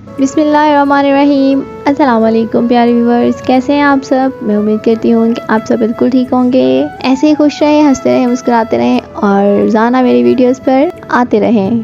بسم اللہ الرحمن الرحیم۔ السلام علیکم پیارے ویورز، کیسے ہیں آپ سب؟ میں امید کرتی ہوں کہ آپ سب بالکل ٹھیک ہوں گے۔ ایسے ہی خوش رہیں، ہنستے رہیں، مسکراتے رہیں اور روزانہ میری ویڈیوز پر آتے رہیں۔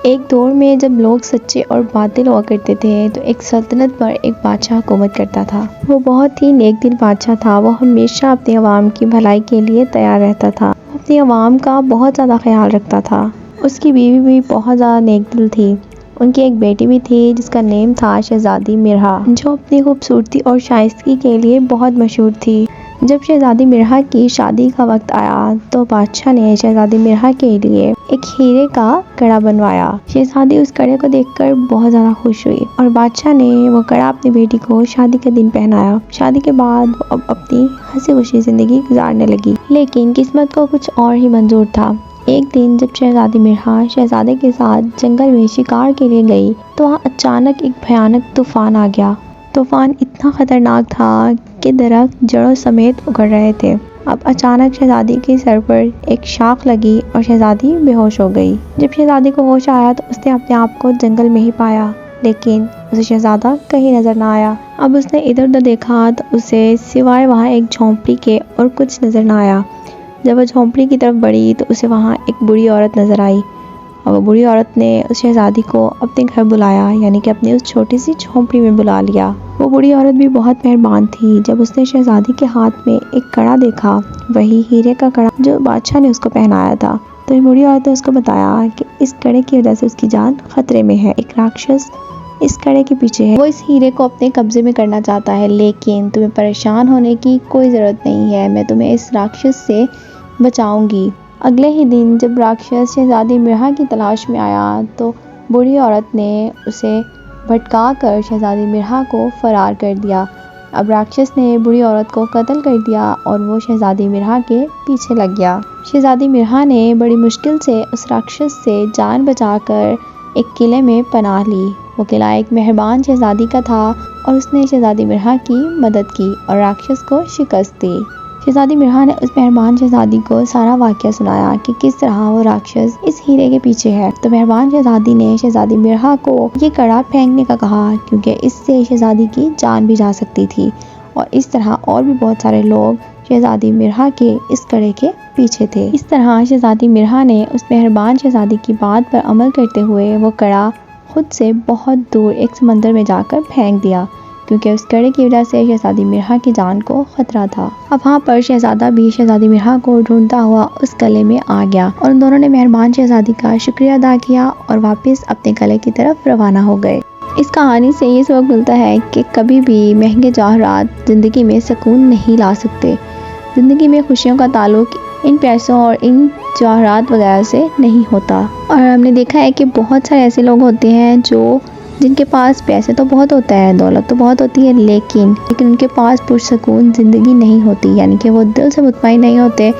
ایک دور میں جب لوگ سچے اور باطل ہوا کرتے تھے تو ایک سلطنت پر ایک بادشاہ حکومت کرتا تھا۔ وہ بہت ہی نیک دل بادشاہ تھا۔ وہ ہمیشہ اپنی عوام کی بھلائی کے لیے تیار رہتا تھا۔ وہ اپنی عوام کا بہت زیادہ خیال رکھتا تھا۔ اس کی بیوی بھی بہت زیادہ نیک دل تھی۔ ان کی ایک بیٹی بھی تھی جس کا نام تھا شہزادی مرحا، جو اپنی خوبصورتی اور شائستگی کے لیے بہت مشہور تھی۔ جب شہزادی مرحا کی شادی کا وقت آیا تو بادشاہ نے شہزادی مرحا کے لیے ایک ہیرے کا کڑا بنوایا۔ شہزادی اس کڑے کو دیکھ کر بہت زیادہ خوش ہوئی اور بادشاہ نے وہ کڑا اپنی بیٹی کو شادی کے دن پہنایا۔ شادی کے بعد وہ اب اپنی ہنسی خوشی زندگی گزارنے لگی، لیکن قسمت کو کچھ اور ہی منظور تھا۔ ایک دن جب شہزادی مرحا شہزادے کے ساتھ جنگل میں شکار کے لیے گئی تو وہاں اچانک ایک بھیانک طوفان آ گیا۔ طوفان اتنا خطرناک تھا کہ درخت جڑوں سمیت اکھڑ رہے تھے۔ اب اچانک شہزادی کے سر پر ایک شاخ لگی اور شہزادی بے ہوش ہو گئی۔ جب شہزادی کو ہوش آیا تو اس نے اپنے آپ کو جنگل میں ہی پایا، لیکن اسے شہزادہ کہیں نظر نہ آیا۔ اب اس نے ادھر ادھر دیکھا تو اسے سوائے وہاں ایک جھونپڑی کے اور کچھ نظر نہ آیا۔ جب وہ جھونپڑی کی طرف بڑھی تو اسے وہاں ایک بوڑھی عورت نظر آئی اور وہ بوڑھی عورت نے اس شہزادی کو اپنے گھر بلایا، یعنی کہ اپنی اس چھوٹی سی جھونپڑی میں بلا لیا۔ وہ بوڑھی عورت بھی بہت مہربان تھی۔ جب اس نے شہزادی کے ہاتھ میں ایک کڑا دیکھا، وہی ہیرے کا کڑا جو بادشاہ نے اس کو پہنایا تھا، تو یہ بوڑھی عورت نے اس کو بتایا کہ اس کڑے کی وجہ سے اس کی جان خطرے میں ہے۔ ایک راکشس اس کڑے کے پیچھے ہے، وہ اس ہیرے کو اپنے قبضے میں کرنا چاہتا ہے، لیکن تمہیں پریشان ہونے کی کوئی ضرورت نہیں ہے، میں تمہیں اس راکشس سے بچاؤں گی۔ اگلے ہی دن جب راکشس شہزادی مرحا کی تلاش میں آیا تو بوڑھی عورت نے اسے بھٹکا کر شہزادی مرحا کو فرار کر دیا۔ اب راکشس نے بوڑھی عورت کو قتل کر دیا اور وہ شہزادی مرحا کے پیچھے لگ گیا۔ شہزادی مرحا نے بڑی مشکل سے اس راکشس سے جان بچا کر ایک قلعے میں پناہ لی۔ وہ قلعہ ایک مہربان شہزادی کا تھا اور اس نے شہزادی مرحا کی مدد کی اور راکشس کو شکست دی۔ شہزادی مرحا نے اس مہربان شہزادی کو سارا واقعہ سنایا کہ کس طرح وہ راکشس اس ہیرے کے پیچھے ہے۔ تو مہربان شہزادی نے شہزادی مرحا کو یہ کڑا پھینکنے کا کہا کیونکہ اس سے شہزادی کی جان بھی جا سکتی تھی، اور اس طرح اور بھی بہت سارے لوگ شہزادی مرحا کے اس کڑے کے پیچھے تھے۔ اس طرح شہزادی مرحا نے اس مہربان شہزادی کی بات پر عمل کرتے ہوئے وہ کڑا خود سے بہت دور ایک سمندر میں جا کر پھینک دیا، کیونکہ اس کڑے کی وجہ سے شہزادی مرحا کی جان کو خطرہ تھا۔ اب وہاں پر شہزادہ بھی شہزادی مرحا کو ڈھونڈتا ہوا اس قلعے میں آ گیا اور ان دونوں نے مہربان شہزادی کا شکریہ ادا کیا اور واپس اپنے قلعے کی طرف روانہ ہو گئے۔ اس کہانی سے یہ سبق ملتا ہے کہ کبھی بھی مہنگے جواہرات زندگی میں سکون نہیں لا سکتے۔ زندگی میں خوشیوں کا تعلق ان پیسوں اور ان جواہرات وغیرہ سے نہیں ہوتا، اور ہم نے دیکھا ہے کہ بہت سارے ایسے لوگ ہوتے ہیں جن کے پاس پیسے تو بہت ہوتا ہے، دولت تو بہت ہوتی ہے، لیکن ان کے پاس پرسکون زندگی نہیں ہوتی، یعنی کہ وہ دل سے مطمئن نہیں ہوتے،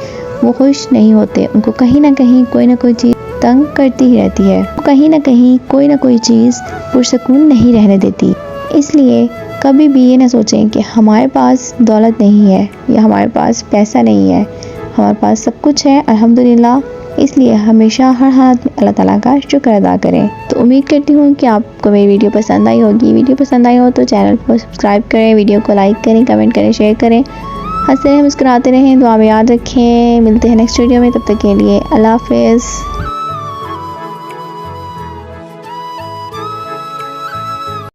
وہ خوش نہیں ہوتے، ان کو کہیں نہ کہیں کوئی نہ کوئی چیز تنگ کرتی ہی رہتی ہے، کہیں نہ کہیں کوئی نہ کوئی چیز پرسکون نہیں رہنے دیتی۔ اس لیے کبھی بھی یہ نہ سوچیں کہ ہمارے پاس دولت نہیں ہے یا ہمارے پاس پیسہ نہیں ہے، ہمارے پاس سب کچھ ہے الحمدللہ۔ اس لیے ہمیشہ ہر حالت میں اللہ تعالیٰ کا شکر ادا کریں۔ تو امید کرتی ہوں کہ آپ کو میری ویڈیو پسند آئی ہوگی۔ ویڈیو پسند آئی ہو تو چینل کو سبسکرائب کریں، ویڈیو کو لائک کریں، کمنٹ کریں، شیئر کریں، ہنستے رہیں، مسکراتے رہیں، دعا میں یاد رکھیں۔ ملتے ہیں نیکسٹ ویڈیو میں، تب تک کے لیے اللہ حافظ۔